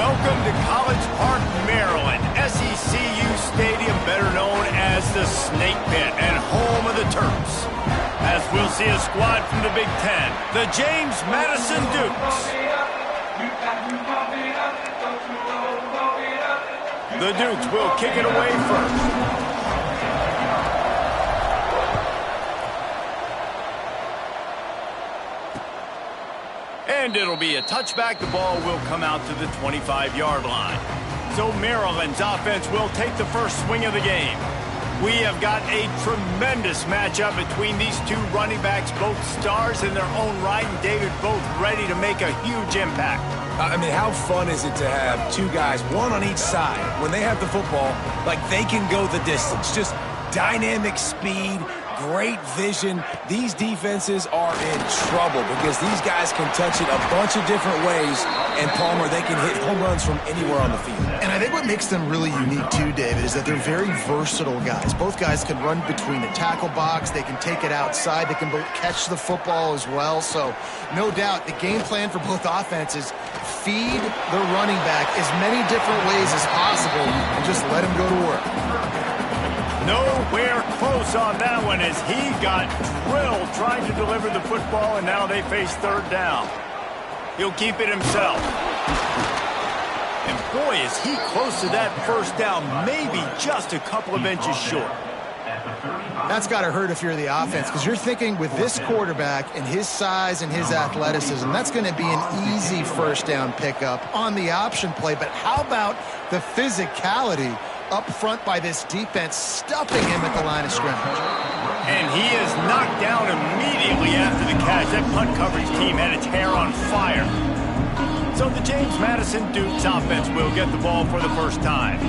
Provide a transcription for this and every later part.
Welcome to College Park, Maryland, SECU Stadium, better known as the Snake Pit and home of the Terps. As we'll see a squad from the Big Ten, the James Madison Dukes. The Dukes will kick it away first. And it'll be a touchback. The ball will come out to the 25-yard line. So Maryland's offense will take the first swing of the game. We have got a tremendous matchup between these two running backs, both stars in their own right, and David, both ready to make a huge impact. I mean, how fun is it to have two guys, one on each side, when they have the football, like they can go the distance. Just dynamic speed, great vision. These defenses are in trouble because these guys can touch it a bunch of different ways, and Palmer, they can hit home runs from anywhere on the field. And I think what makes them really unique too, David, is that they're very versatile guys. Both guys can run between the tackle box, they can take it outside, they can both catch the football as well. So no doubt the game plan for both offenses, feed the running back as many different ways as possible and just let him go to work. Nowhere close on that one as he got drilled trying to deliver the football, and now they face third down. He'll keep it himself. And boy, is he close to that first down, maybe just a couple of inches short. That's got to hurt if you're the offense, because you're thinking with this quarterback and his size and his athleticism, that's going to be an easy first down pickup on the option play. But how about the physicality up front by this defense, stuffing him at the line of scrimmage? And he is knocked down immediately after the catch. That punt coverage team had its hair on fire. So the James Madison Dukes offense will get the ball for the first time.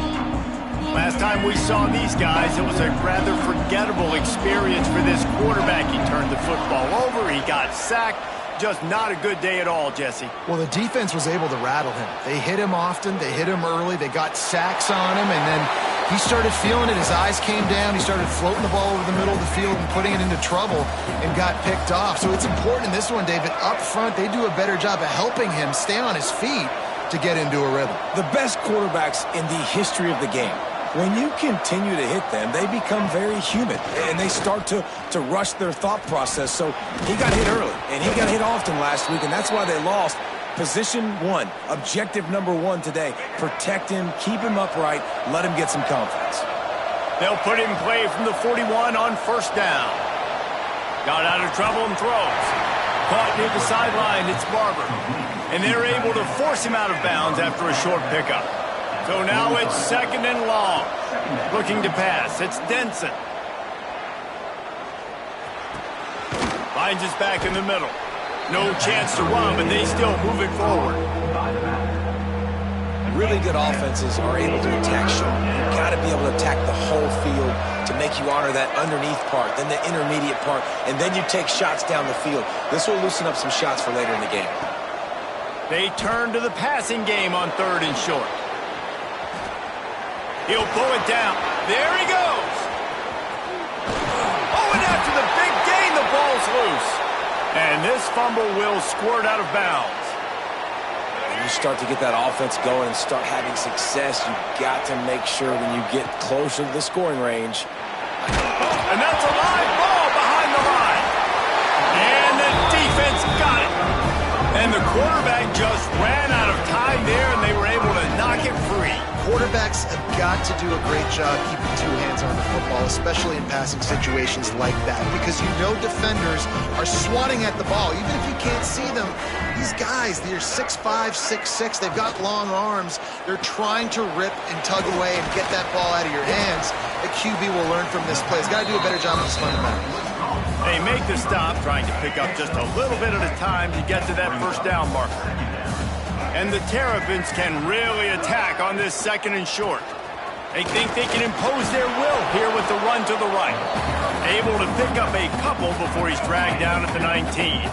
Last time we saw these guys, it was a rather forgettable experience for this quarterback. He turned the football over, he got sacked. Just not a good day at all, Jesse. Well, the defense was able to rattle him. They hit him often, they hit him early, they got sacks on him, and then he started feeling it. His eyes came down, he started floating the ball over the middle of the field and putting it into trouble and got picked off. So it's important in this one, David, up front, they do a better job of helping him stay on his feet to get into a rhythm. The best quarterbacks in the history of the game, when you continue to hit them, they become very human, and they start to rush their thought process. So he got hit early, and he got hit often last week, and that's why they lost. Position one, objective number one today. Protect him, keep him upright, let him get some confidence. They'll put him in play from the 41 on first down. Got out of trouble and throws. Caught near the sideline, it's Barber. And they're able to force him out of bounds after a short pickup. So now it's second and long. Looking to pass. It's Denson. Finds his back in the middle. No chance to run, but they still move it forward. Really good offenses are able to attack short. You've got to be able to attack the whole field to make you honor that underneath part, then the intermediate part, and then you take shots down the field. This will loosen up some shots for later in the game. They turn to the passing game on third and short. He'll pull it down. There he goes. Oh, and after the big gain, the ball's loose. And this fumble will squirt out of bounds. When you start to get that offense going and start having success, you've got to make sure when you get closer to the scoring range. And that's a live ball behind the line. And the defense got it. And the quarterback just ran out of time there, and they were able to knock it free. Quarterbacks have got to do a great job keeping two hands on the football, especially in passing situations like that, because you know defenders are swatting at the ball. Even if you can't see them, these guys, they're 6'5", 6'6", they've got long arms. They're trying to rip and tug away and get that ball out of your hands. The QB will learn from this play. He's got to do a better job of his fundamentals. They make the stop, trying to pick up just a little bit at a time to get to that first down marker. And the Terrapins can really attack on this second and short. They think they can impose their will here with the run to the right. Able to pick up a couple before he's dragged down at the 19.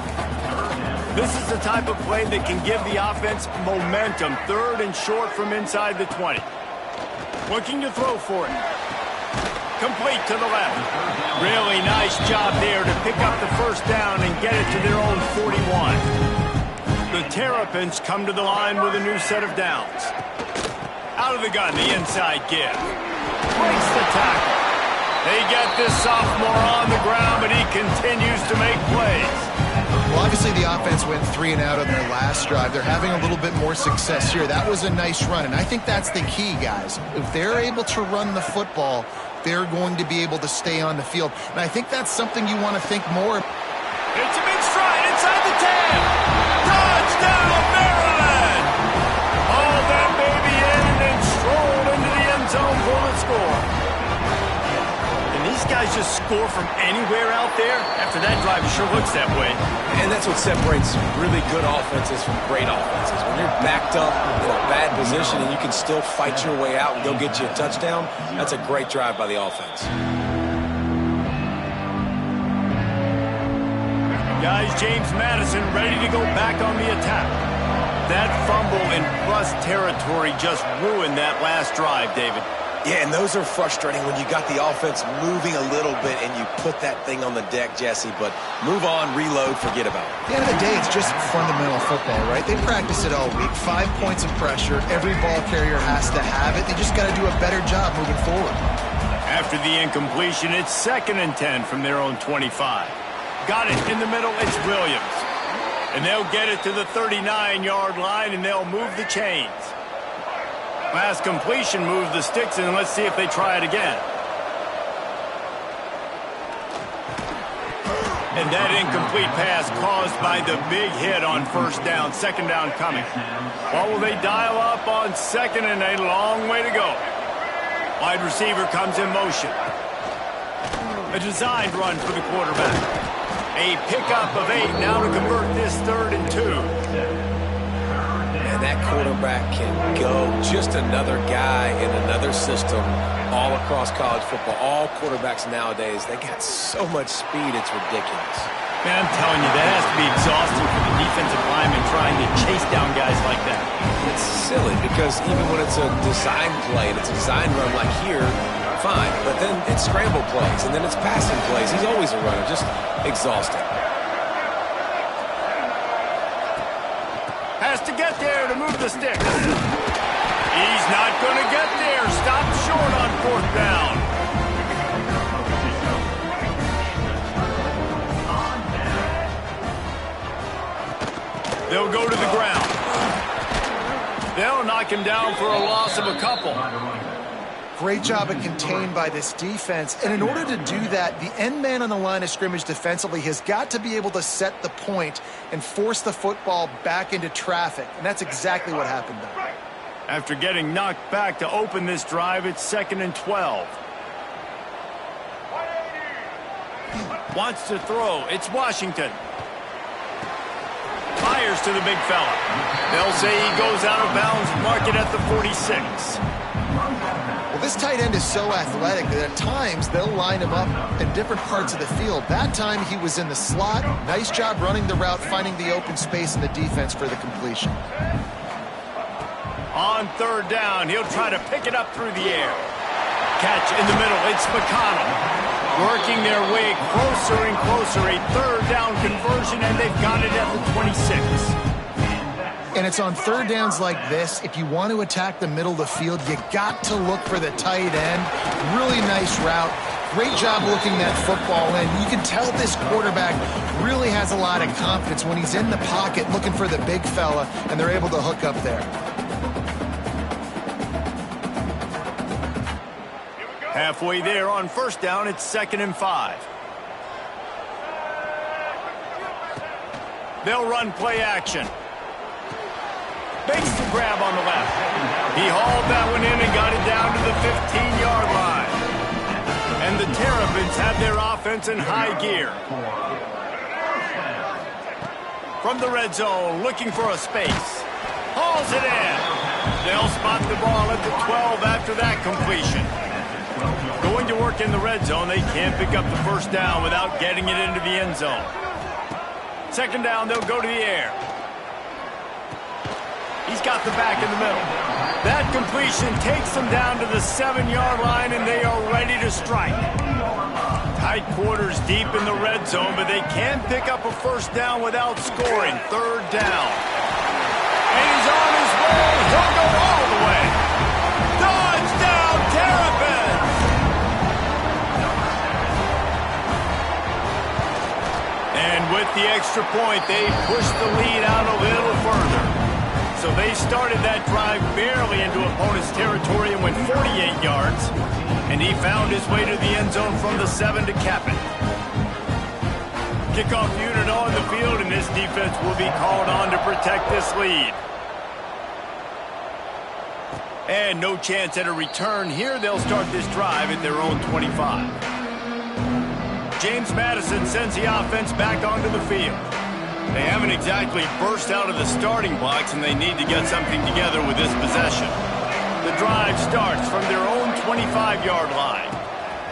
This is the type of play that can give the offense momentum. Third and short from inside the 20. Looking to throw for it. Complete to the left. Really nice job there to pick up the first down and get it to their own 41. The Terrapins come to the line with a new set of downs. Out of the gun, the inside give. Breaks the tackle. They get this sophomore on the ground, but he continues to make plays. Well, obviously the offense went 3 and out on their last drive. They're having a little bit more success here. That was a nice run, and I think that's the key, guys. If they're able to run the football, they're going to be able to stay on the field. And I think that's something you want to think more. It's a big stride inside the 10. Touchdown, Maryland! Hauled that baby in and strolled into the end zone for the score. And these guys just score from anywhere out there. After that drive, it sure looks that way. And that's what separates really good offenses from great offenses. When you're backed up in a bad position and you can still fight your way out and go get you a touchdown, that's a great drive by the offense. Guys, James Madison ready to go back on the attack. That fumble in plus territory just ruined that last drive, David. Yeah, and those are frustrating when you got the offense moving a little bit and you put that thing on the deck, Jesse. But move on, reload, forget about it. At the end of the day, it's just fundamental football, right? They practice it all week. 5 points of pressure. Every ball carrier has to have it. They just got to do a better job moving forward. After the incompletion, it's 2nd and 10 from their own 25. Got it in the middle, it's Williams. And they'll get it to the 39-yard line, and they'll move the chains. Last completion moved the sticks, and let's see if they try it again. And that incomplete pass caused by the big hit on 1st down, 2nd down coming. What will they dial up on 2nd and a long way to go? Wide receiver comes in motion. A designed run for the quarterback. A pickup of 8 now to convert this 3rd and 2. And that quarterback can go. Just another guy in another system all across college football. All quarterbacks nowadays, they got so much speed, it's ridiculous. Man, I'm telling you, that has to be exhausting for the defensive lineman trying to chase down guys like that. It's silly because even when it's a design play and it's a design run like here, fine, but then it's scramble plays, and then it's passing plays. He's always a runner, just exhausting. Has to get there to move the sticks. He's not going to get there. Stopped short on 4th down. They'll go to the ground. They'll knock him down for a loss of a couple. Great job of contained by this defense. And in order to do that, the end man on the line of scrimmage defensively has got to be able to set the point and force the football back into traffic. And that's exactly what happened there. After getting knocked back to open this drive, it's 2nd and 12. Wants to throw. It's Washington. Fires to the big fella. They'll say he goes out of bounds, mark it at the 46. Well, this tight end is so athletic that at times they'll line him up in different parts of the field. That time he was in the slot. Nice job running the route, finding the open space in the defense for the completion. On 3rd down, he'll try to pick it up through the air. Catch in the middle, it's McConnell. Working their way closer and closer, a 3rd down conversion, and they've got it at the 26. And it's on 3rd downs like this, if you want to attack the middle of the field, you got to look for the tight end. Really nice route. Great job looking that football in. You can tell this quarterback really has a lot of confidence when he's in the pocket looking for the big fella, and they're able to hook up there. Halfway there on 1st down, it's 2nd and 5. They'll run play action. Makes the grab on the left. He hauled that one in and got it down to the 15-yard line. And the Terrapins have their offense in high gear. From the red zone, looking for a space. Hauls it in. They'll spot the ball at the 12 after that completion. Going to work in the red zone, they can't pick up the 1st down without getting it into the end zone. 2nd down, they'll go to the air. He's got the back in the middle. That completion takes them down to the 7-yard line, and they are ready to strike. Tight quarters deep in the red zone, but they can pick up a 1st down without scoring. 3rd down. the extra point, they pushed the lead out a little further. So they started that drive barely into opponent's territory and went 48 yards. And he found his way to the end zone from the 7 to cap it. Kickoff unit on the field, and this defense will be called on to protect this lead. And no chance at a return here. They'll start this drive at their own 25. James Madison sends the offense back onto the field. They haven't exactly burst out of the starting blocks, and they need to get something together with this possession. The drive starts from their own 25-yard line.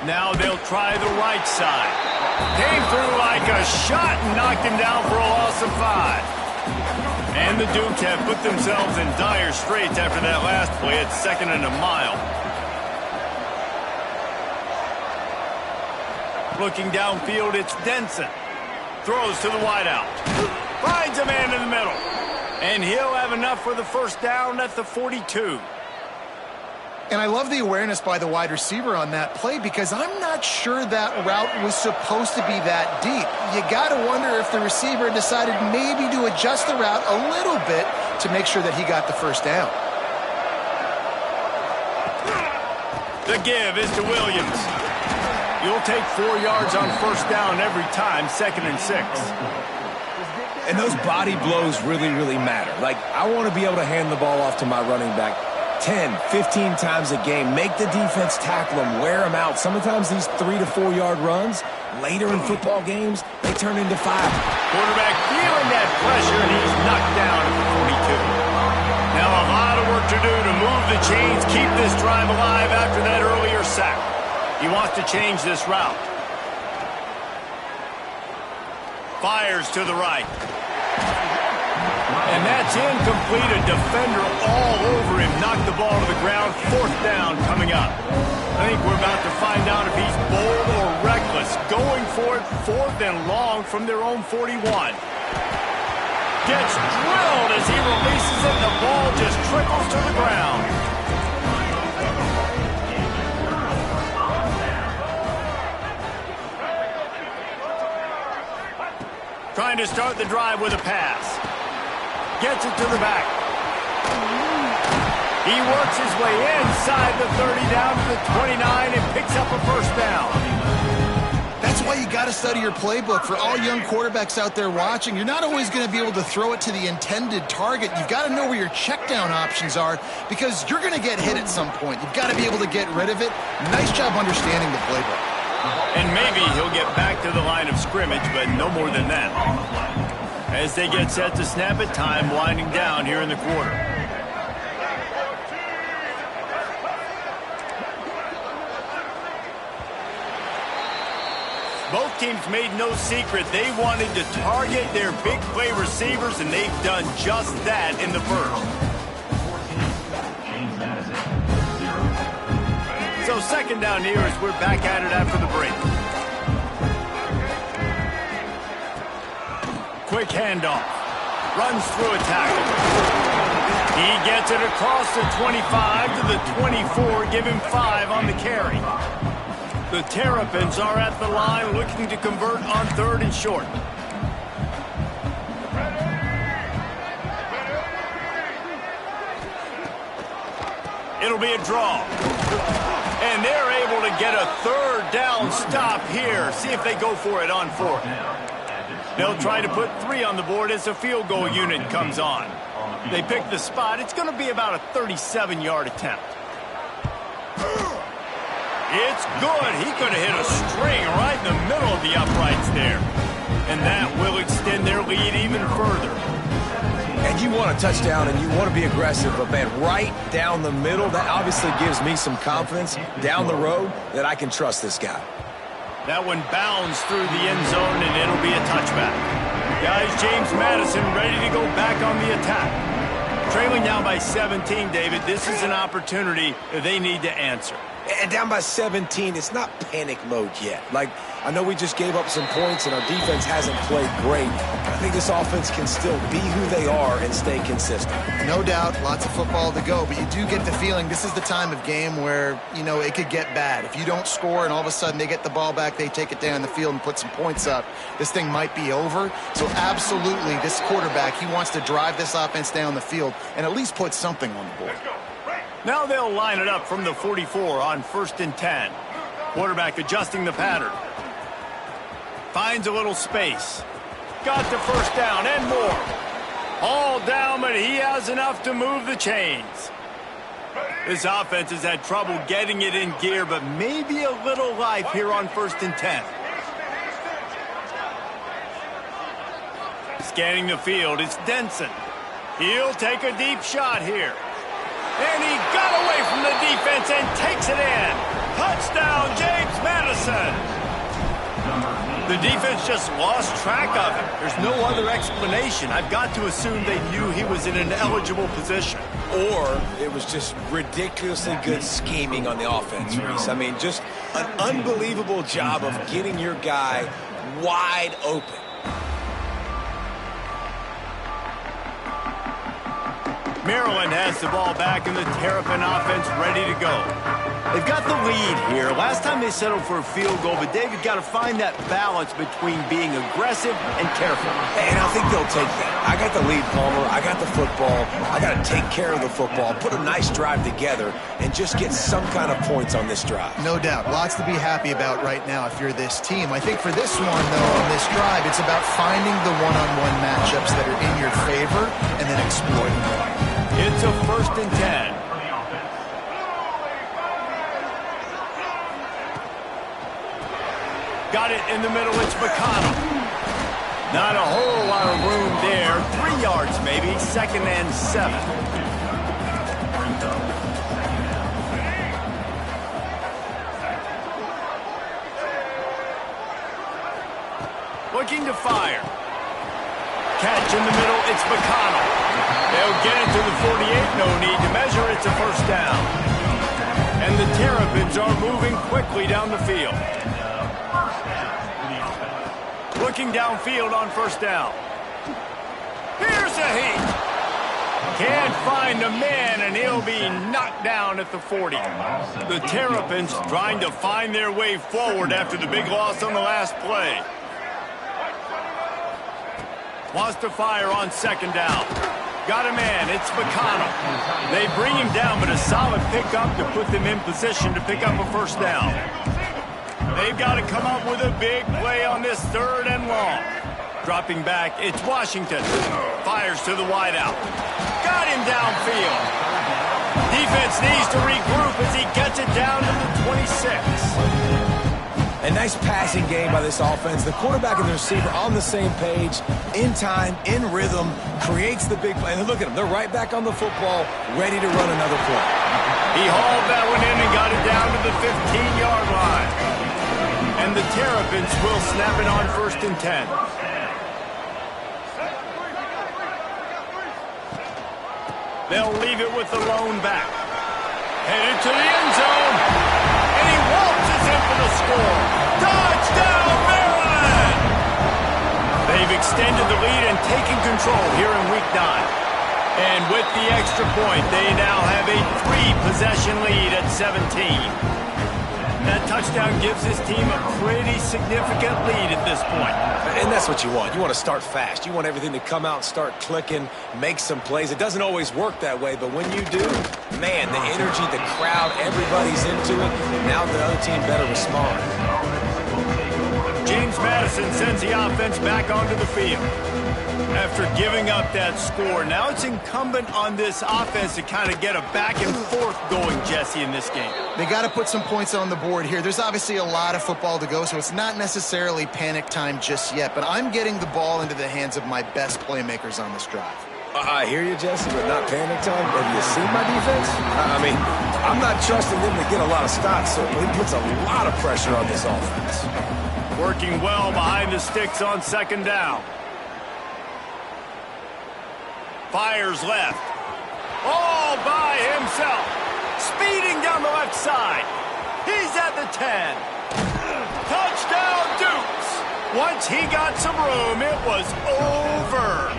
Now they'll try the right side. Came through like a shot and knocked him down for a loss of 5. And the Dukes have put themselves in dire straits after that last play at 2nd and a mile. Looking downfield, it's Denson. Throws to the wideout. Finds a man in the middle. And he'll have enough for the first down at the 42. And I love the awareness by the wide receiver on that play because I'm not sure that route was supposed to be that deep. You got to wonder if the receiver decided maybe to adjust the route a little bit to make sure that he got the first down. The give is to Williams. You'll take 4 yards on first down every time, 2nd and 6. And those body blows really, really matter. Like, I want to be able to hand the ball off to my running back 10, 15 times a game. Make the defense tackle them, wear them out. Sometimes these 3 to 4 yard runs, later in football games, they turn into 5. Quarterback feeling that pressure, and he's knocked down at the 42. Now a lot of work to do to move the chains, keep this drive alive after that earlier sack. He wants to change this route. Fires to the right. And that's incomplete. A defender all over him. Knocked the ball to the ground. 4th down coming up. I think we're about to find out if he's bold or reckless. Going for it, 4th and long from their own 41. Gets drilled as he releases it. The ball just trickles to the ground. Trying to start the drive with a pass. Gets it to the back. He works his way inside the 30 down to the 29 and picks up a first down. That's why you got to study your playbook. For all young quarterbacks out there watching, you're not always going to be able to throw it to the intended target. You've got to know where your check down options are because you're going to get hit at some point. You've got to be able to get rid of it. Nice job understanding the playbook. And maybe he'll get back to the line of scrimmage, but no more than that. As they get set to snap it, time winding down here in the quarter. Both teams made no secret they wanted to target their big play receivers, and they've done just that in the first. So 2nd down here as we're back at it after the break. Quick handoff. Runs through a tackle. He gets it across the 25 to the 24. Give him 5 on the carry. The Terrapins are at the line looking to convert on 3rd and short. It'll be a draw. And they're able to get a 3rd down stop here. See if they go for it on 4th. They'll try to put 3 on the board as the field goal unit comes on. They pick the spot. It's going to be about a 37-yard attempt. It's good. He could have hit a string right in the middle of the uprights there. And that will extend their lead even further. And you want a touchdown and you want to be aggressive, but man, right down the middle, that obviously gives me some confidence down the road that I can trust this guy. That one bounds through the end zone, and it'll be a touchback. Guys, James Madison ready to go back on the attack. Trailing down by 17, David, this is an opportunity they need to answer. And down by 17, it's not panic mode yet. Like, I know we just gave up some points and our defense hasn't played great. I think this offense can still be who they are and stay consistent. No doubt, lots of football to go, but you do get the feeling this is the time of game where, you know, it could get bad. If you don't score and all of a sudden they get the ball back, they take it down the field and put some points up, this thing might be over. So absolutely, this quarterback, he wants to drive this offense down the field and at least put something on the board. Now they'll line it up from the 44 on 1st and 10. Quarterback adjusting the pattern. Finds a little space. Got the first down and more. All down, but he has enough to move the chains. This offense has had trouble getting it in gear, but maybe a little life here on 1st and 10. Scanning the field, it's Denson. He'll take a deep shot here. And he got away from the defense and takes it in. Touchdown, James Madison. The defense just lost track of him. There's no other explanation. I've got to assume they knew he was in an eligible position. Or it was just ridiculously good scheming on the offense, Reese. I mean, just an unbelievable job of getting your guy wide open. Maryland has the ball back and the Terrapin offense ready to go. They've got the lead here. Last time they settled for a field goal, but David got to find that balance between being aggressive and careful. And I think they'll take that. I got the lead, Palmer. I got the football. I got to take care of the football, put a nice drive together, and just get some kind of points on this drive. No doubt. Lots to be happy about right now if you're this team. I think for this one, though, on this drive, it's about finding the one-on-one matchups that are in your favor and then exploiting them. It's a 1st and 10. Got it in the middle, it's McConnell. Not a whole lot of room there. 3 yards maybe, 2nd and 7. Looking to fire. Catch in the middle, it's McConnell. They'll get it to the 48, no need to measure, it's a 1st down. And the Terrapins are moving quickly down the field. Looking downfield on 1st down. Here's a heat. Can't find a man, and he'll be knocked down at the 40. The Terrapins trying to find their way forward after the big loss on the last play. Wants to fire on 2nd down. Got a man, it's McConnell. They bring him down, but a solid pickup to put them in position to pick up a 1st down. They've got to come up with a big play on this 3rd and long. Dropping back, it's Washington. Fires to the wideout. Got him downfield. Defense needs to regroup as he gets it down to the 26. A nice passing game by this offense. The quarterback and the receiver on the same page, in time, in rhythm, creates the big play. And look at them. They're right back on the football, ready to run another play. He hauled that one in and got it down to the 15-yard line. And the Terrapins will snap it on 1st and 10. They'll leave it with the lone back. Headed to the end zone. And he waltzes in for the score. Touchdown, Maryland! They've extended the lead and taken control here in Week 9. And with the extra point, they now have a 3-possession lead at 17. That touchdown gives this team a pretty significant lead at this point. And that's what you want. You want to start fast. You want everything to come out and start clicking, make some plays. It doesn't always work that way, but when you do, man, the energy, the crowd, everybody's into it. Now the other team better respond. James Madison sends the offense back onto the field. After giving up that score, now it's incumbent on this offense to kind of get a back and forth going, Jesse, in this game. They got to put some points on the board here. There's obviously a lot of football to go, so it's not necessarily panic time just yet, but I'm getting the ball into the hands of my best playmakers on this drive. I hear you, Jesse, but not panic time. Have you seen my defense? I mean, I'm not trusting them to get a lot of stops, so he puts a lot of pressure on this offense. Working well behind the sticks on 2nd down. Fires left. All by himself. Speeding down the left side. He's at the 10. Touchdown, Once he got some room, it was over.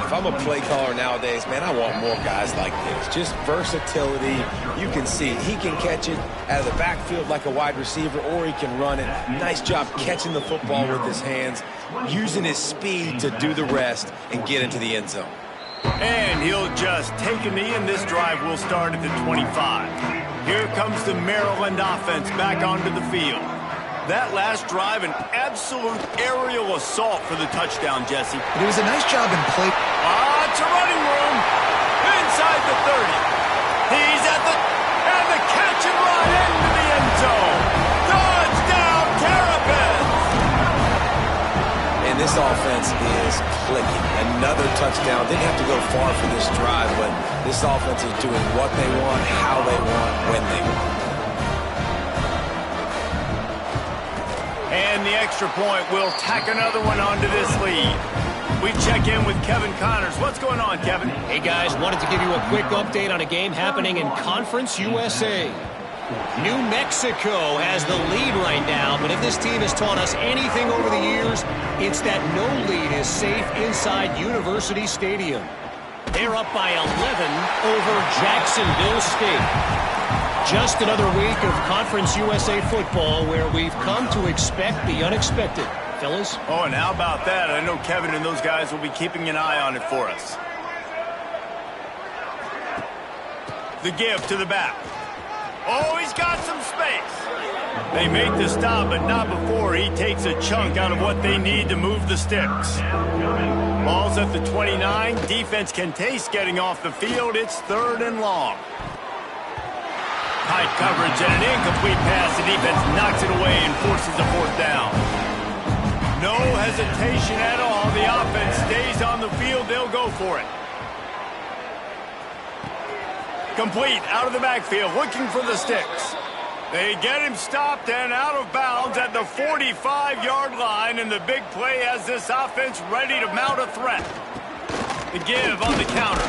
If I'm a play caller nowadays, man, I want more guys like this. Just versatility. You can see he can catch it out of the backfield like a wide receiver, or he can run it. Nice job catching the football with his hands, using his speed to do the rest and get into the end zone. And he'll just take a knee, and this drive will start at the 25. Here comes the Maryland offense back onto the field. That last drive, an absolute aerial assault for the touchdown, Jesse. It was a nice job in play. Lots of running room. Inside the 30. He's at the... And the catch and run into the end zone. Touchdown, Terrapins! And this offense is clicking. Another touchdown. Didn't have to go far for this drive, but this offense is doing what they want, how they want, when they want. And the extra point will tack another one onto this lead. We check in with Kevin Connors. What's going on, Kevin? Hey, guys, wanted to give you a quick update on a game happening in Conference USA. New Mexico has the lead right now, but if this team has taught us anything over the years, it's that no lead is safe inside University Stadium. They're up by 11 over Jacksonville State. Just another week of Conference USA football where we've come to expect the unexpected. Fellas? Oh, and how about that? I know Kevin and those guys will be keeping an eye on it for us. The give to the back. Oh, he's got some space. They make the stop, but not before he takes a chunk out of what they need to move the sticks. Ball's at the 29. Defense can taste getting off the field. It's 3rd and long. Tight coverage and an incomplete pass. The defense knocks it away and forces a 4th down. No hesitation at all. The offense stays on the field. They'll go for it. Complete out of the backfield, looking for the sticks. They get him stopped and out of bounds at the 45-yard line, and the big play has this offense ready to mount a threat. The give on the counter.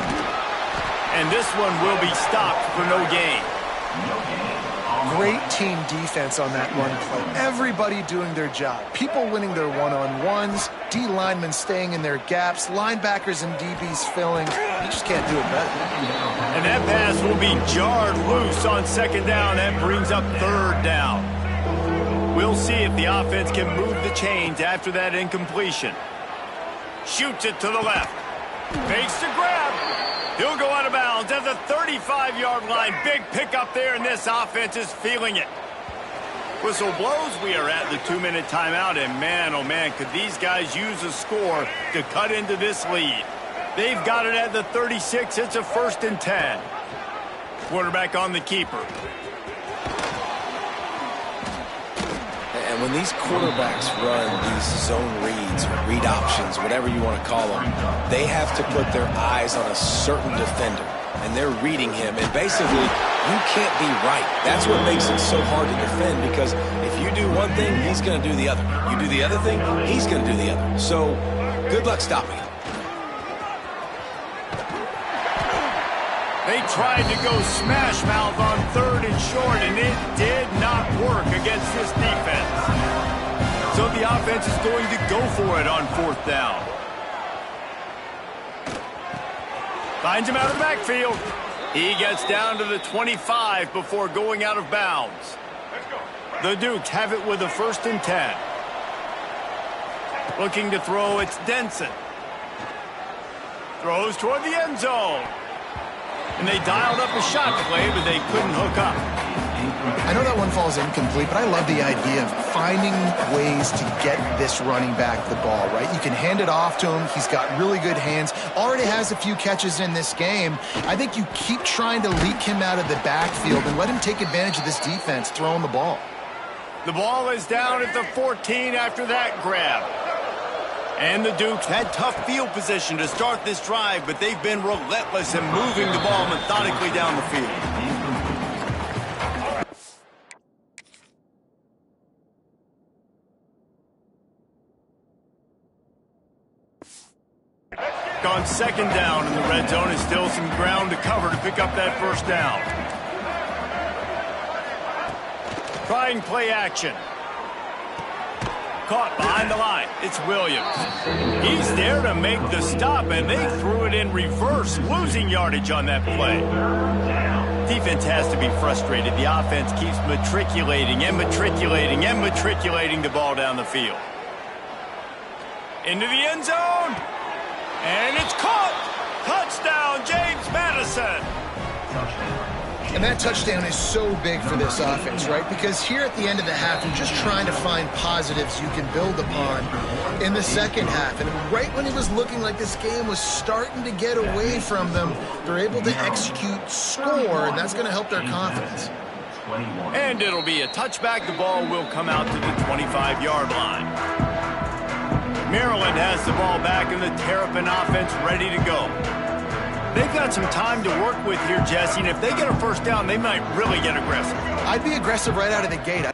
And this one will be stopped for no gain. Great team defense on that run play. Everybody doing their job. People winning their one-on-ones, D linemen staying in their gaps, linebackers and DBs filling. You just can't do it better. And that pass will be jarred loose on 2nd down. That brings up 3rd down. We'll see if the offense can move the chains after that incompletion. Shoots it to the left. Fakes the grab. He'll go out of bounds at the 35-yard line. Big pickup there, and this offense is feeling it. Whistle blows. We are at the 2-minute timeout, and man, oh man, could these guys use a score to cut into this lead. They've got it at the 36. It's a 1st and 10. Quarterback on the keeper. And when these quarterbacks run these zone reads or read options, whatever you want to call them, they have to put their eyes on a certain defender, and they're reading him. And basically, you can't be right. That's what makes it so hard to defend, because if you do one thing, he's going to do the other. You do the other thing, he's going to do the other. So good luck stopping it. They tried to go smash mouth on 3rd and short, and it did not work against this defense. So the offense is going to go for it on 4th down. Finds him out of the backfield. He gets down to the 25 before going out of bounds. The Dukes have it with a 1st and 10. Looking to throw, it's Denson. Throws toward the end zone. And they dialed up a shot play, but they couldn't hook up. I know that one falls incomplete, but I love the idea of finding ways to get this running back the ball, right? You can hand it off to him. He's got really good hands. Already has a few catches in this game. I think you keep trying to leak him out of the backfield and let him take advantage of this defense throwing the ball. The ball is down at the 14 after that grab. And the Dukes had tough field position to start this drive, but they've been relentless in moving the ball methodically down the field. On 2nd down in the red zone, is still some ground to cover to pick up that 1st down. Trying play action. Caught behind the line. It's Williams. He's there to make the stop, and they threw it in reverse, losing yardage on that play. Defense has to be frustrated. The offense keeps matriculating and matriculating and matriculating the ball down the field. Into the end zone. And it's caught. Touchdown, James Madison. And that touchdown is so big for this offense, right? Because here at the end of the half, you're just trying to find positives you can build upon in the second half. And right when it was looking like this game was starting to get away from them, they're able to execute, score, and that's going to help their confidence. And it'll be a touchback. The ball will come out to the 25-yard line. Maryland has the ball back, and the Terrapin offense ready to go. They've got some time to work with here, Jesse, and if they get a first down, they might really get aggressive. I'd be aggressive right out of the gate.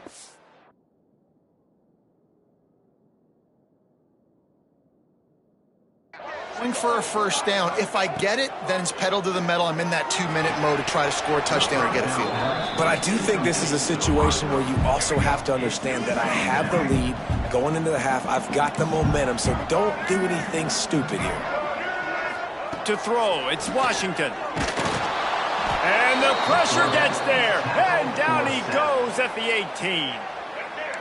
Going for a first down. If I get it, then it's pedal to the metal. I'm in that 2-minute mode to try to score a touchdown or get a field. But I do think this is a situation where you also have to understand that I have the lead going into the half. I've got the momentum, so don't do anything stupid here. To throw, it's Washington. And the pressure gets there. And down he goes at the 18.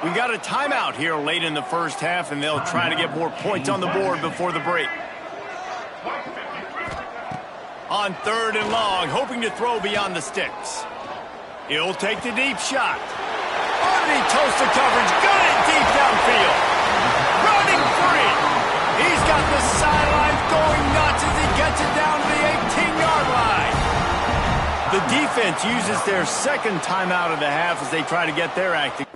We got a timeout here late in the first half, and they'll try to get more points on the board before the break. On 3rd and long, hoping to throw beyond the sticks. He'll take the deep shot. Underneath toast of coverage, got it deep downfield. Running free. He's got the sidelines going nuts as he gets it down to the 18-yard line. The defense uses their second timeout of the half as they try to get their act.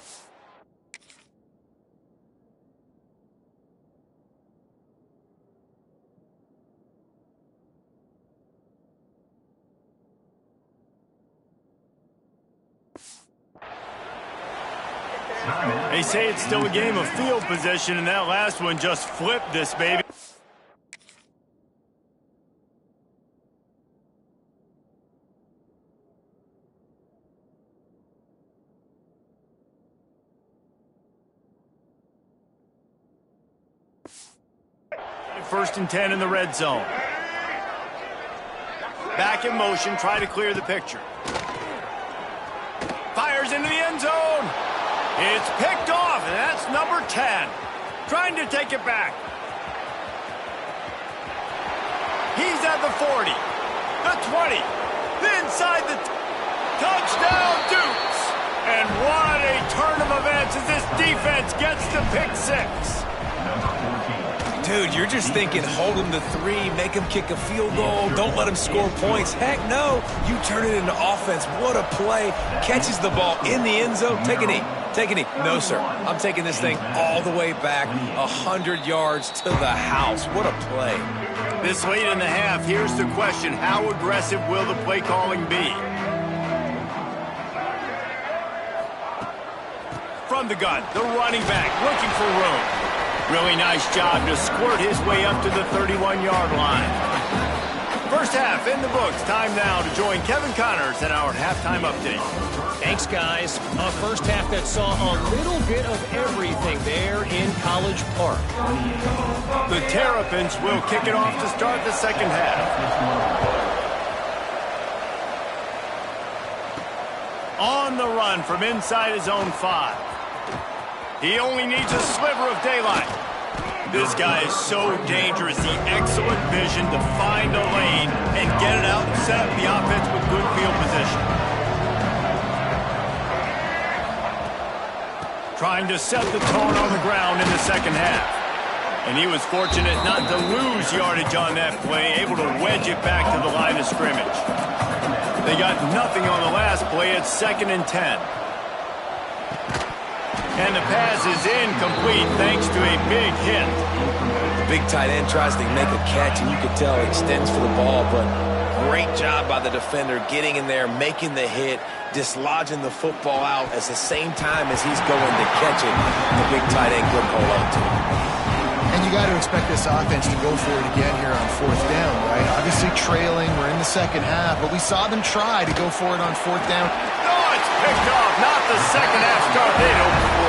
They say it's still a game of field position, and that last one just flipped this baby. First and 10 in the red zone. Back in motion, try to clear the picture. Fires into the end zone. It's picked off, and that's number 10. Trying to take it back. He's at the 40, the 20, inside the touchdown Dukes. And what a turn of events as this defense gets to pick 6. Dude, you're just thinking, hold him to 3, make him kick a field goal, don't let him score points. Heck no, you turn it into offense. What a play. Catches the ball in the end zone. Take a knee. Take a knee. No, sir. I'm taking this thing all the way back 100 yards to the house. What a play. This late in the half, here's the question. How aggressive will the play calling be? From the gun, the running back looking for room. Really nice job to squirt his way up to the 31-yard line. First half in the books. Time now to join Kevin Connors in our halftime update. Thanks, guys. A first half that saw a little bit of everything there in College Park. The Terrapins will kick it off to start the second half. On the run from inside his own 5. He only needs a sliver of daylight. This guy is so dangerous. The excellent vision to find a lane and get it out and set up the offense with good field position. Trying to set the tone on the ground in the second half. And he was fortunate not to lose yardage on that play, able to wedge it back to the line of scrimmage. They got nothing on the last play. It's 2nd and 10. And the pass is incomplete thanks to a big hit. The big tight end tries to make a catch, and you can tell he extends for the ball, but great job by the defender getting in there, making the hit, dislodging the football out at the same time as he's going to catch it. The big tight end couldn't hold on to it. And you got to expect this offense to go for it again here on 4th down, right? Obviously trailing, we're in the second half, but we saw them try to go for it on 4th down. Oh, it's picked off, not the second half start they'd hoped for.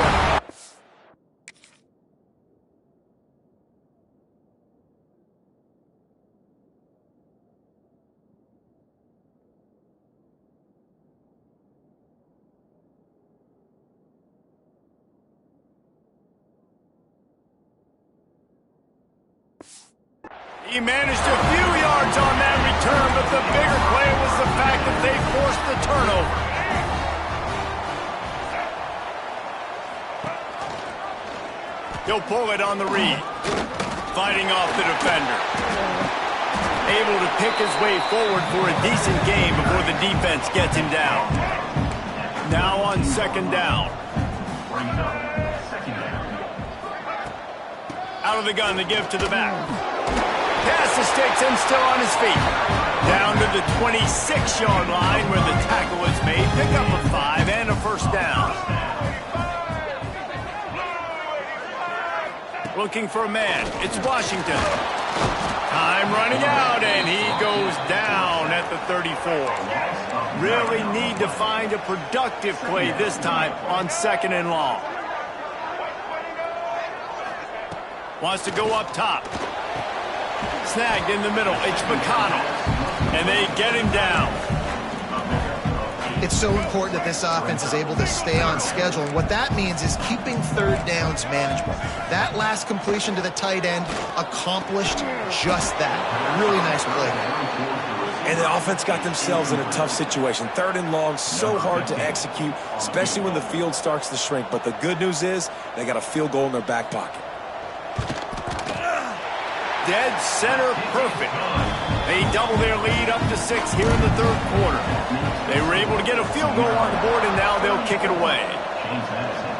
He managed a few yards on that return, but the bigger play was the fact that they forced the turnover. He'll pull it on the read. Fighting off the defender. Able to pick his way forward for a decent game before the defense gets him down. Now on second down. Out of the gun to give to the back. Pass the sticks and still on his feet. Down to the 26-yard line where the tackle is made. Pick up a 5 and a first down. Looking for a man. It's Washington. Time running out, and he goes down at the 34. Really need to find a productive play this time on second and long. Wants to go up top. Snagged in the middle. It's McConnell. And they get him down. It's so important that this offense is able to stay on schedule. And what that means is keeping third downs manageable. That last completion to the tight end accomplished just that. Really nice play there. And the offense got themselves in a tough situation. Third and long, so hard to execute, especially when the field starts to shrink. But the good news is they got a field goal in their back pocket. Dead center perfect. They double their lead up to 6 here in the third quarter. They were able to get a field goal on the board, and now they'll kick it away.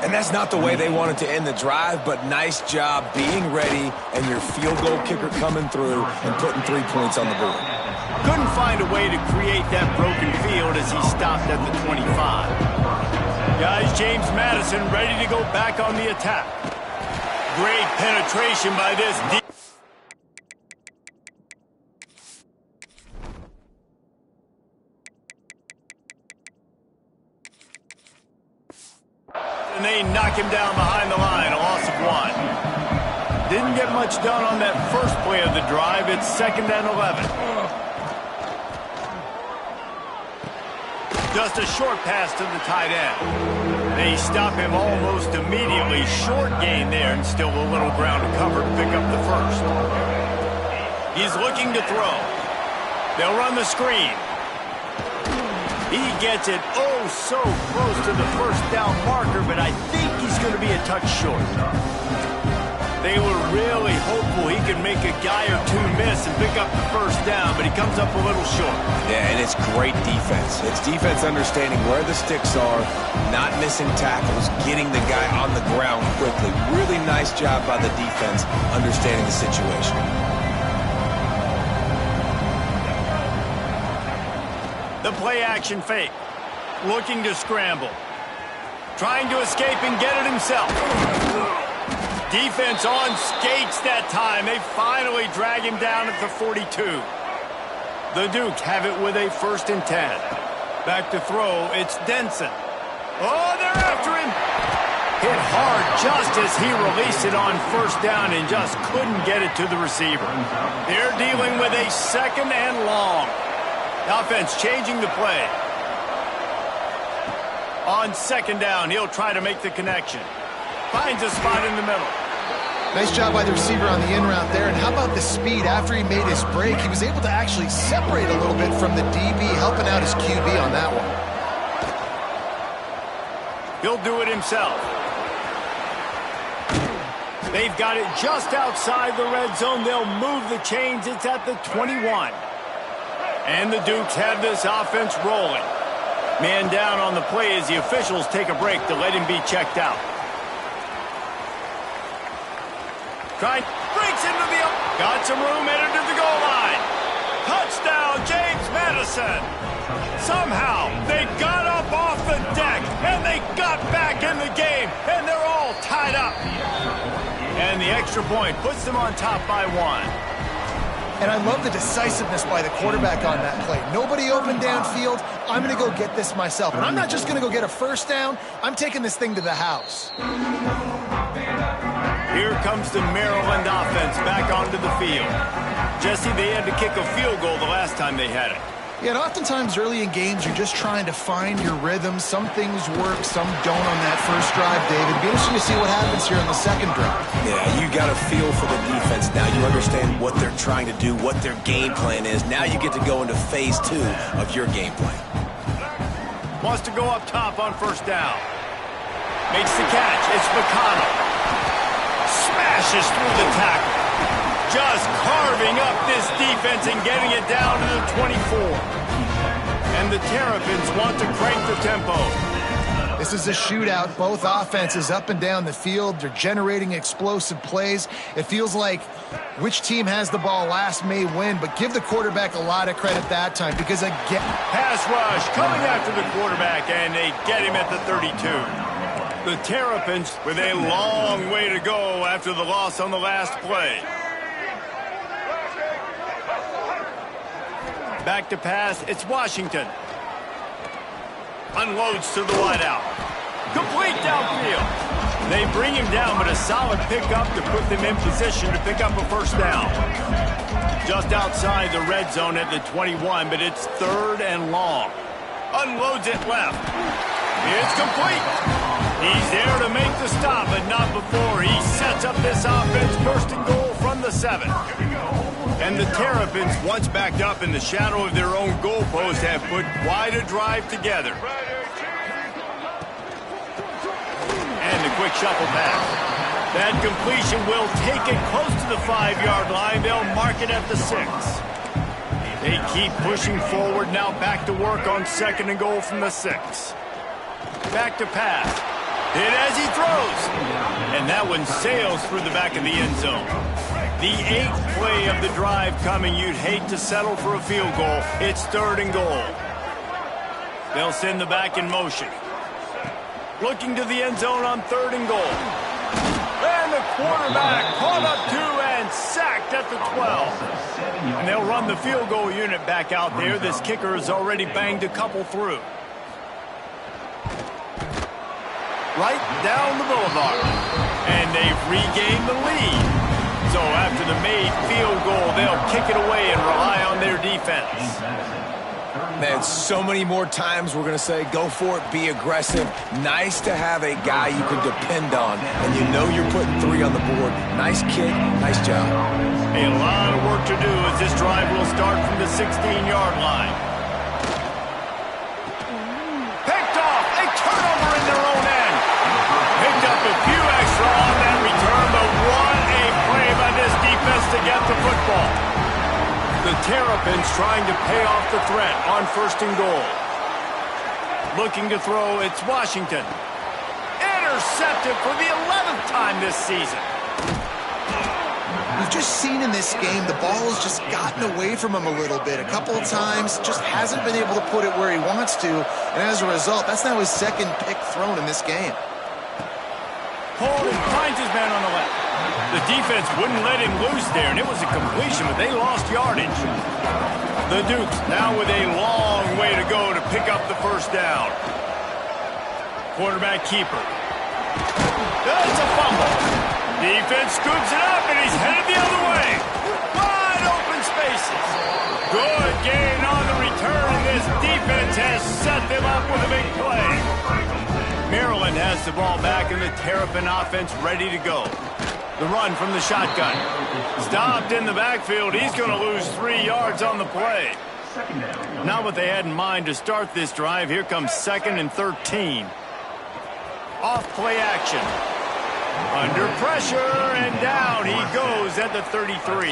And that's not the way they wanted to end the drive, but nice job being ready and your field goal kicker coming through and putting 3 points on the board. Couldn't find a way to create that broken field as he stopped at the 25. Guys, James Madison ready to go back on the attack. Great penetration by this defense. And they knock him down behind the line, a loss of 1. Didn't get much done on that first play of the drive. It's second and 11. Just a short pass to the tight end. They stop him almost immediately. Short gain there and still a little ground to cover to pick up the first. He's looking to throw. They'll run the screen. He gets it oh so close to the first down marker, but I think he's going to be a touch short. They were really hopeful he could make a guy or two miss and pick up the first down, but he comes up a little short. Yeah, and it's great defense. It's defense understanding where the sticks are, not missing tackles, getting the guy on the ground quickly. Really nice job by the defense understanding the situation. The play-action fake. Looking to scramble. Trying to escape and get it himself. Defense on skates that time. They finally drag him down at the 42. The Dukes have it with a 1st and 10. Back to throw. It's Denson. Oh, they're after him. Hit hard just as he released it on first down and just couldn't get it to the receiver. They're dealing with a second and long. Offense changing the play. On second down, he'll try to make the connection. Finds a spot in the middle. Nice job by the receiver on the in route there. And how about the speed? After he made his break, he was able to actually separate a little bit from the DB, helping out his QB on that one. He'll do it himself. They've got it just outside the red zone. They'll move the chains. It's at the 21. And the Dukes have this offense rolling. Man down on the play as the officials take a break to let him be checked out. Breaks into the... Got some room, headed to the goal line. Touchdown, James Madison. Somehow, they got up off the deck, and they got back in the game, and they're all tied up. And the extra point puts them on top by 1. And I love the decisiveness by the quarterback on that play. Nobody open downfield. I'm going to go get this myself. And I'm not just going to go get a first down. I'm taking this thing to the house. Here comes the Maryland offense back onto the field. Jesse, they had to kick a field goal the last time they had it. Yeah, and oftentimes early in games, you're just trying to find your rhythm. Some things work, some don't on that first drive, David. Be interesting to see what happens here on the second drive. Yeah, you got a feel for the defense now. You understand what they're trying to do, what their game plan is. Now you get to go into phase 2 of your game plan. Wants to go up top on first down. Makes the catch. It's McConnell. Smashes through the tackle. Just carving up this defense and getting it down to the 24. And the Terrapins want to crank the tempo. This is a shootout. Both offenses up and down the field. They're generating explosive plays. It feels like which team has the ball last may win, but give the quarterback a lot of credit that time because, again... Pass rush coming after the quarterback, and they get him at the 32. The Terrapins with a long way to go after the loss on the last play. Back to pass, it's Washington. Unloads to the wideout. Complete downfield. They bring him down, but a solid pickup to put them in position to pick up a first down. Just outside the red zone at the 21, but it's 3rd and long. Unloads it left. It's complete. He's there to make the stop, but not before he sets up this offense. 1st and goal from the 7. And the Terrapins, once backed up in the shadow of their own goalpost, have put quite a drive together. And the quick shuffle pass. That completion will take it close to the 5-yard line. They'll mark it at the 6. They keep pushing forward, now back to work on 2nd and goal from the 6. Back to pass. Hit as he throws. And that one sails through the back of the end zone. The 8th play of the drive coming. You'd hate to settle for a field goal. It's 3rd and goal. They'll send the back in motion. Looking to the end zone on 3rd and goal. And the quarterback caught up to and sacked at the 12. And they'll run the field goal unit back out there. This kicker has already banged a couple through. Right down the boulevard. And they've regained the lead. So after the made field goal, they'll kick it away and rely on their defense. Man, so many more times we're going to say, go for it, be aggressive. Nice to have a guy you can depend on, and you know you're putting 3 on the board. Nice kick, nice job. A lot of work to do as this drive will start from the 16-yard line. Picked off, a turnover in their own end. Picked up a few extra on that return, but what a play by this defense to get the football. The Terrapins trying to pay off the threat on 1st and goal. Looking to throw, it's Washington. Intercepted for the 11th time this season. We've just seen in this game the ball has just gotten away from him a little bit. A couple of times, just hasn't been able to put it where he wants to. And as a result, that's now his 2nd pick thrown in this game. Holding finds his man on the left. The defense wouldn't let him loose there, and it was a completion, but they lost yardage. The Dukes now with a long way to go to pick up the first down. Quarterback keeper. That's a fumble. Defense scoops it up, and he's headed the other way. Wide open spaces. Good gain on the return, and this defense has set them up with a big play. Maryland has the ball back, and the Terrapin offense ready to go. The run from the shotgun. Stopped in the backfield. He's going to lose 3 yards on the play. Not what they had in mind to start this drive. Here comes 2nd and 13. Off play action. Under pressure, and down he goes at the 33.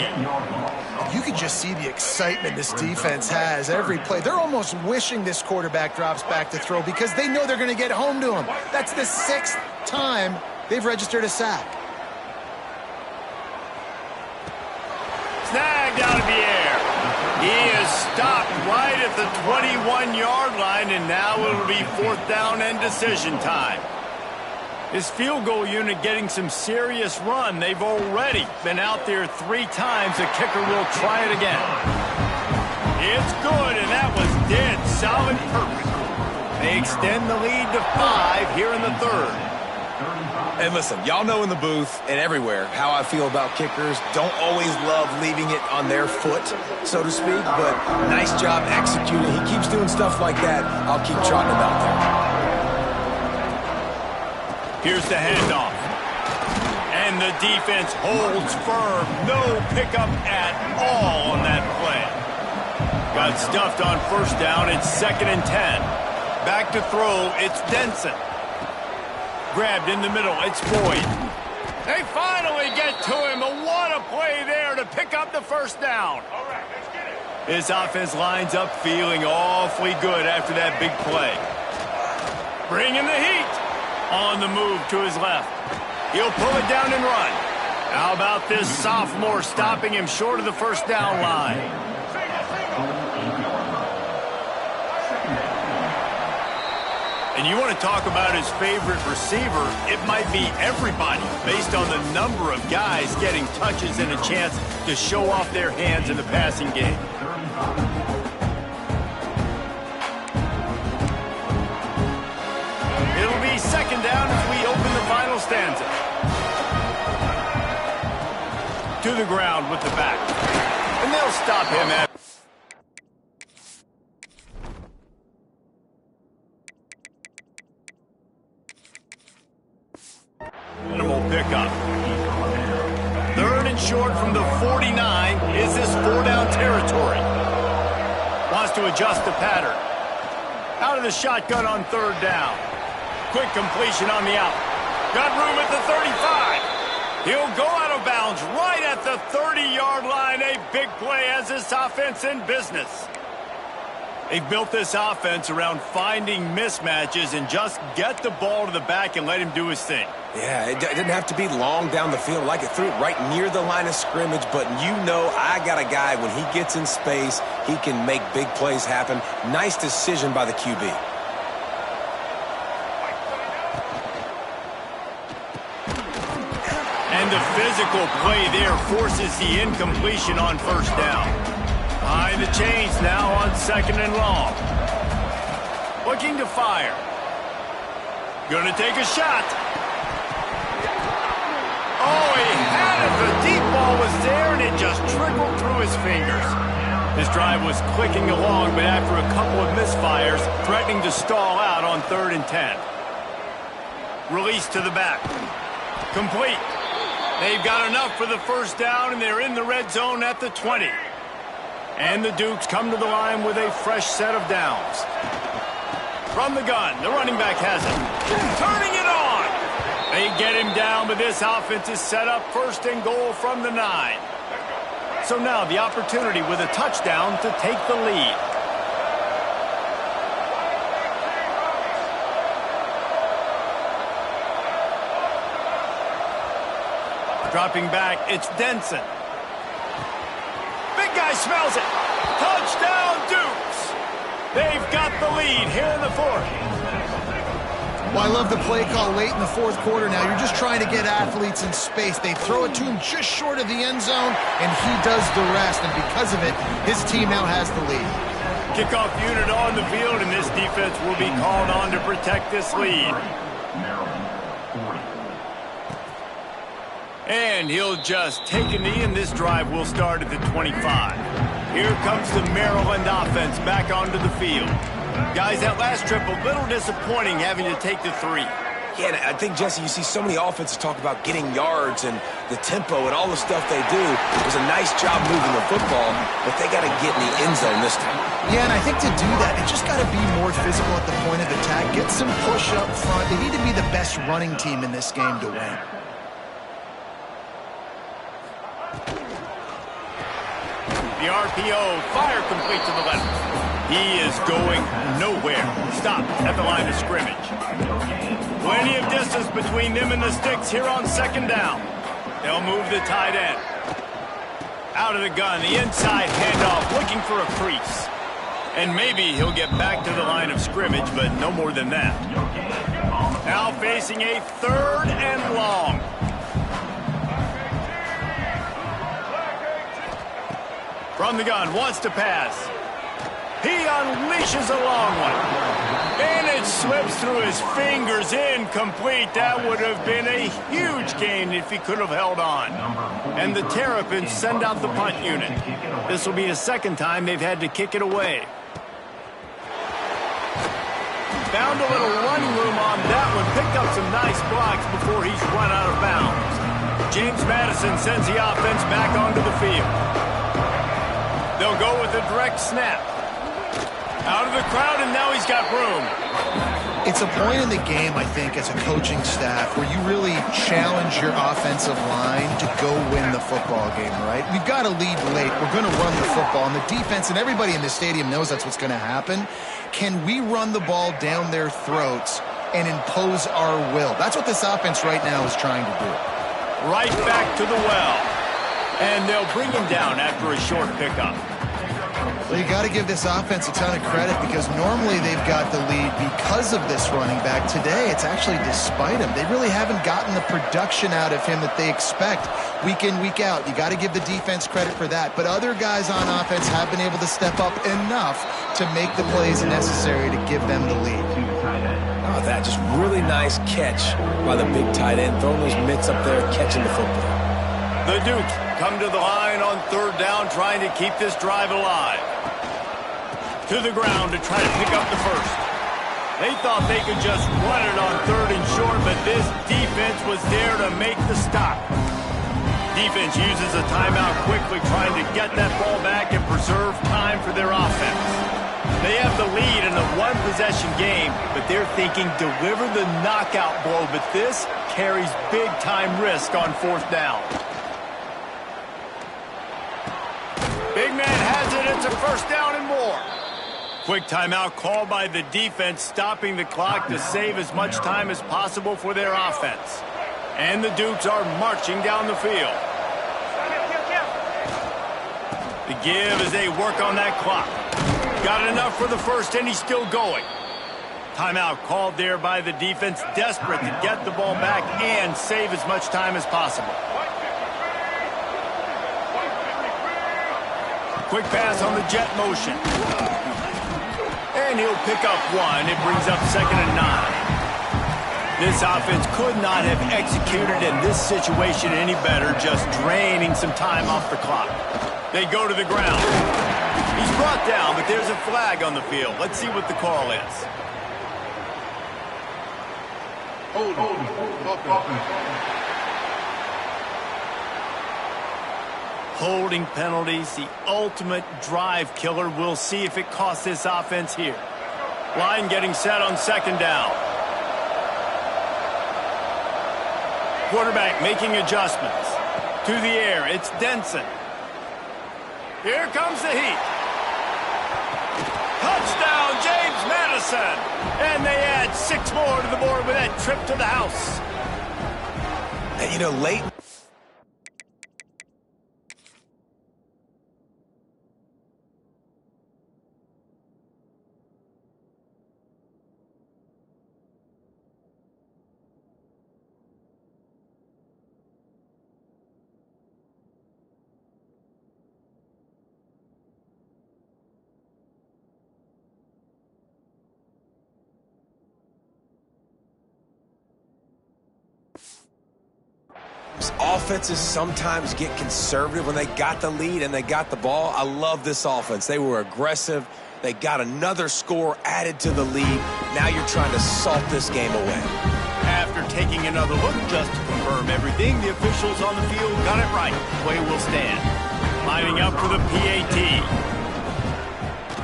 You can just see the excitement this defense has every play. They're almost wishing this quarterback drops back to throw because they know they're going to get home to him. That's the 6th time they've registered a sack. Snagged out of the air. He is stopped right at the 21-yard line, and now it'll be 4th down and decision time. His field goal unit getting some serious run. They've already been out there 3 times. The kicker will try it again. It's good, and that was dead solid perfect. They extend the lead to 5 here in the 3rd. And listen, y'all know in the booth and everywhere how I feel about kickers. Don't always love leaving it on their foot, so to speak, but nice job executing. He keeps doing stuff like that. I'll keep trotting him out there. Here's the handoff. And the defense holds firm. No pickup at all on that play. Got stuffed on first down. It's 2nd and 10. Back to throw. It's Denson. Grabbed in the middle. It's Boyd. They finally get to him. What a play there to pick up the first down. All right, let's get it. His offense lines up feeling awfully good after that big play. Bringing the heat. On the move to his left. He'll pull it down and run. How about this sophomore stopping him short of the first down line? And you want to talk about his favorite receiver, it might be everybody based on the number of guys getting touches and a chance to show off their hands in the passing game. It'll be 2nd down as we open the final stanza. To the ground with the back. And they'll stop him at... Minimal pickup. 3rd and short from the 49. Is this 4-down territory? Wants to adjust the pattern. Out of the shotgun on 3rd down. Quick completion on the out. Got room at the 35. He'll go out of bounds right at the 30-yard line. A big play as this offense in business. They've built this offense around finding mismatches and just get the ball to the back and let him do his thing. Yeah, it didn't have to be long down the field. Like it threw it right near the line of scrimmage, but you know I got a guy, when he gets in space, he can make big plays happen. Nice decision by the QB. And the physical play there forces the incompletion on first down. Behind the chains now on 2nd and long. Looking to fire. Gonna take a shot. Oh, he had it. The deep ball was there, and it just trickled through his fingers. His drive was clicking along, but after a couple of misfires, threatening to stall out on 3rd and 10. Release to the back. Complete. They've got enough for the first down, and they're in the red zone at the 20. And the Dukes come to the line with a fresh set of downs. From the gun, the running back has it. Turning it on. They get him down, but this offense is set up 1st and goal from the 9. So now the opportunity with a touchdown to take the lead. Dropping back, it's Denson. Big guy smells it. Touchdown, Dukes. They've got the lead here in the 4th. Well, I love the play call late in the 4th quarter now. You're just trying to get athletes in space. They throw it to him just short of the end zone, and he does the rest. And because of it, his team now has the lead. Kickoff unit on the field, and this defense will be called on to protect this lead. And he'll just take a knee, and this drive will start at the 25. Here comes the Maryland offense back onto the field. Guys, that last trip, a little disappointing having to take the 3. Yeah, and I think, Jesse, you see so many offenses talk about getting yards and the tempo and all the stuff they do. It was a nice job moving the football, but they got to get in the end zone this time. Yeah, and I think to do that, it just got to be more physical at the point of attack. Get some push up front. They need to be the best running team in this game to win. The RPO, fire complete to the left. He is going nowhere. Stopped at the line of scrimmage. Plenty of distance between them and the sticks here on 2nd down. They'll move the tight end. Out of the gun, the inside handoff, looking for a crease. And maybe he'll get back to the line of scrimmage, but no more than that. Now facing a 3rd and long. From the gun, wants to pass. He unleashes a long one. And it slips through his fingers, incomplete. That would have been a huge gain if he could have held on. And the Terrapins send out the punt unit. This will be the second time they've had to kick it away. Found a little running room on that one. Picked up some nice blocks before he's run out of bounds. James Madison sends the offense back onto the field. They'll go with a direct snap. Out of the crowd, and now he's got room. It's a point in the game, I think, as a coaching staff, where you really challenge your offensive line to go win the football game, right? We've got to lead late. We're going to run the football. And the defense and everybody in the stadium knows that's what's going to happen. Can we run the ball down their throats and impose our will? That's what this offense right now is trying to do. Right back to the well. And they'll bring him down after a short pickup. Well, you got to give this offense a ton of credit because normally they've got the lead because of this running back. Today, it's actually despite him. They really haven't gotten the production out of him that they expect week in, week out. You got to give the defense credit for that. But other guys on offense have been able to step up enough to make the plays necessary to give them the lead. Oh, that just really nice catch by the big tight end, throwing those mitts up there, catching the football. The Dukes come to the line on third down, trying to keep this drive alive. To the ground to try to pick up the first. They thought they could just run it on third and short, but this defense was there to make the stop. Defense uses a timeout quickly, trying to get that ball back and preserve time for their offense. They have the lead in a one-possession game, but they're thinking deliver the knockout blow, but this carries big-time risk on fourth down. Big man has it. It's a first down and more. Quick timeout called by the defense, stopping the clock to save as much time as possible for their offense. And the Dukes are marching down the field. The give as they work on that clock. Got enough for the first, and he's still going. Timeout called there by the defense, desperate to get the ball back and save as much time as possible. Quick pass on the jet motion. And he'll pick up one. It brings up 2nd and 9. This offense could not have executed in this situation any better, just draining some time off the clock. They go to the ground. He's brought down, but there's a flag on the field. Let's see what the call is. Holding penalties, the ultimate drive killer. We'll see if it costs this offense here. Line getting set on 2nd down. Quarterback making adjustments. To the air, it's Denson. Here comes the heat. Touchdown, James Madison. And they add 6 more to the board with that trip to the house. And, you know, late... Offenses sometimes get conservative when they got the lead and they got the ball. I love this offense. They were aggressive. They got another score added to the lead. Now you're trying to salt this game away. After taking another look just to confirm everything, the officials on the field got it right. Play will stand. Lining up for the PAT.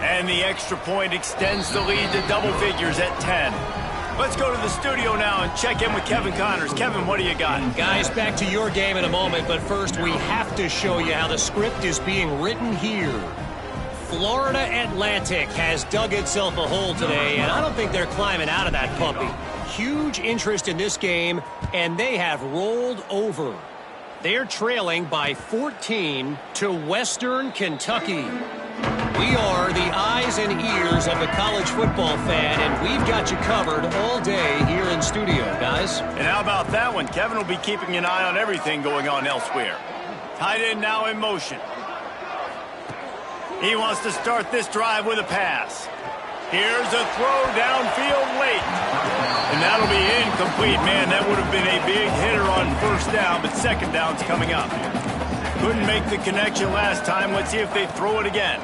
And the extra point extends the lead to double figures at 10. Let's go to the studio now and check in with Kevin Connors. Kevin, what do you got? Guys, back to your game in a moment, but first we have to show you how the script is being written here. Florida Atlantic has dug itself a hole today, and I don't think they're climbing out of that puppy. Huge interest in this game, and they have rolled over. They're trailing by 14 to Western Kentucky. We are the eyes and ears of the college football fan, and we've got you covered all day here in studio, guys. And how about that one? Kevin will be keeping an eye on everything going on elsewhere. Tight end now in motion. He wants to start this drive with a pass. Here's a throw downfield late. And that'll be incomplete. Man, that would have been a big hitter on first down, but second down's coming up. Couldn't make the connection last time. Let's see if they throw it again.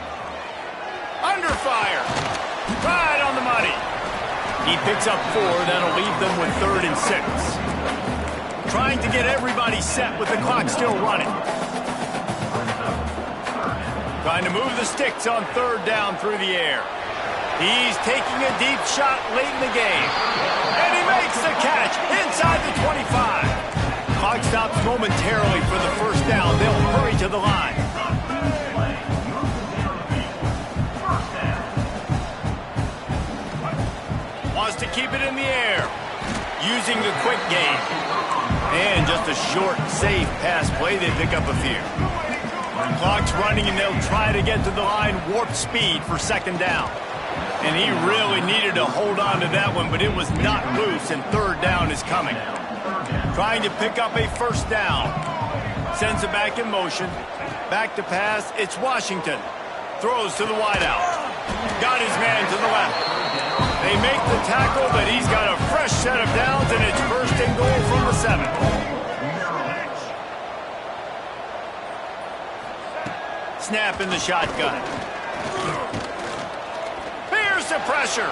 Under fire. Right on the money. He picks up 4. That'll leave them with 3rd and 6. Trying to get everybody set with the clock still running. Trying to move the sticks on 3rd down through the air. He's taking a deep shot late in the game. And he makes the catch inside the 25. Clock stops momentarily for the first down. They'll hurry to the line. Wants to keep it in the air. Using the quick game. And just a short, safe pass play. They pick up a few. Clock's running, and they'll try to get to the line warp speed for second down. And he really needed to hold on to that one, but it was not loose, and 3rd down is coming. Trying to pick up a first down. Sends it back in motion. Back to pass. It's Washington. Throws to the wideout. Got his man to the left. They make the tackle, but he's got a fresh set of downs, and it's 1st and goal from the 7. Snap in the shotgun. Here's the pressure.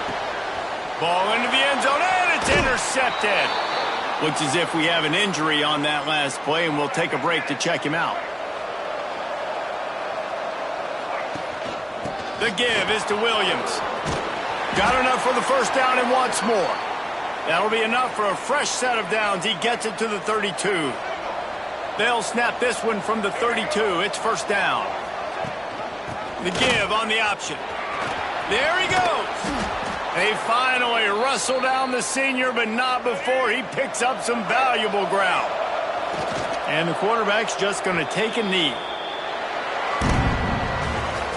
Ball into the end zone, and it's intercepted. Looks as if we have an injury on that last play, and we'll take a break to check him out. The give is to Williams. Got enough for the first down and wants more. That'll be enough for a fresh set of downs. He gets it to the 32. They'll snap this one from the 32. It's first down. The give on the option. There he goes. They finally wrestle down the senior, but not before he picks up some valuable ground. And the quarterback's just going to take a knee.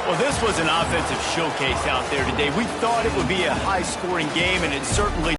Well, this was an offensive showcase out there today. We thought it would be a high-scoring game, and it certainly